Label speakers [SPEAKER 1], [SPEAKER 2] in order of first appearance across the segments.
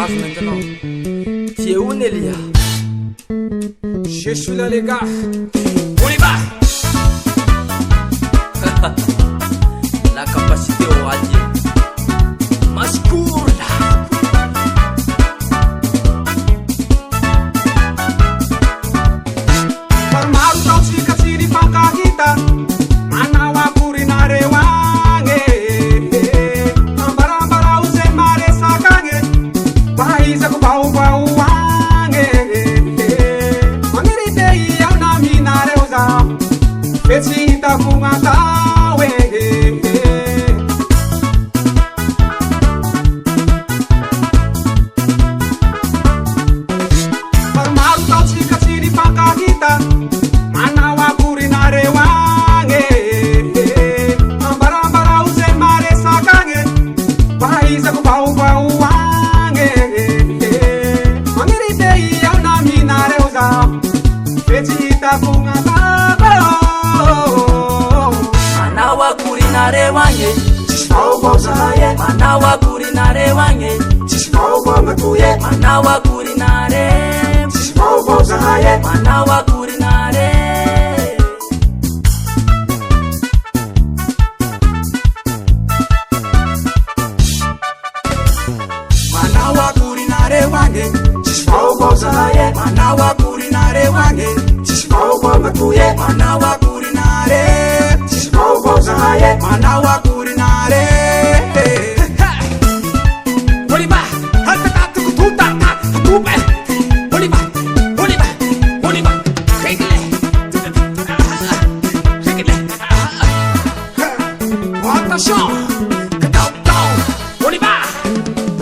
[SPEAKER 1] grave maintenant. Tu es où, Nélia?
[SPEAKER 2] Je suis là, les gars.
[SPEAKER 1] On y va. La capacité au radier. Mascour.
[SPEAKER 2] Maromaro taotsika tsy nifankahita, manao akory nareo agny. Ambarambarao zay maresaka agny, fahaizako vaovao agny. Magniry te iaho naminareo zaho, fe tsy hitako gn'atao e. Maromaro taotsika tsy nifankahita, manao akory nareo agny. Ambarambarao zay maresaka agny, fahaizako vaovao agny. Magniry te iaho naminareo zaho, fe tsy hitako gn'atao.
[SPEAKER 1] Manao akory nareo agny,
[SPEAKER 2] Tsisy vaovao zahay e,
[SPEAKER 1] manao akory nareo agny,
[SPEAKER 2] tsisy vaovao matoy e,
[SPEAKER 1] manao akory nareo,
[SPEAKER 2] tsisy vaovao zahay e.
[SPEAKER 1] manao akory nareo.
[SPEAKER 2] Manao akory nareo agny, tsisy vaovao zahay e, manao akory nareo agny, tsisy vaovao matoy e, manao akory nareo, tsisy vaovao zahay e, manao akory nareo.
[SPEAKER 1] On y va. Hatatatuku tutata, tupe. On y va. On y va. On y va. Réglez. Réglez. Attention. On y va.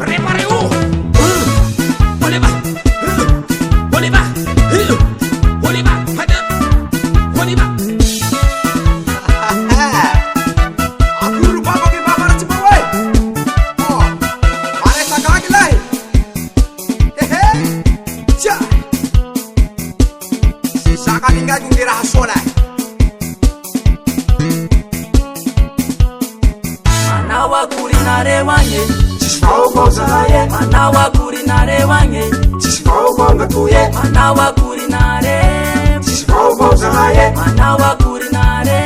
[SPEAKER 1] Préparez-vous. On y va. On y va. On y va. On y va.
[SPEAKER 2] Akory baba ke baba ratsy bao e. Maresaka agny lahy. Ehe. Tia. Sy sakalingaky nge raha soa lahy.
[SPEAKER 1] Manao akory nareo agny,
[SPEAKER 2] Tsisy vaovao zahay e,
[SPEAKER 1] manao akory nareo agny,
[SPEAKER 2] tsisy vaovao matoy e,
[SPEAKER 1] manao akory nareo,
[SPEAKER 2] tsisy vaovao zahay e.
[SPEAKER 1] manao akory nareo.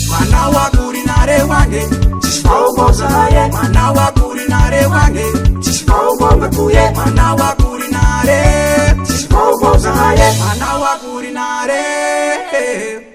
[SPEAKER 2] Manao akory nareo agny, tsisy vaovao zahay e, manao akory nareo agny, tsisy vaovao matoy e, manao akory nareo, tsisy vaovao zahay e, manao akory nareo.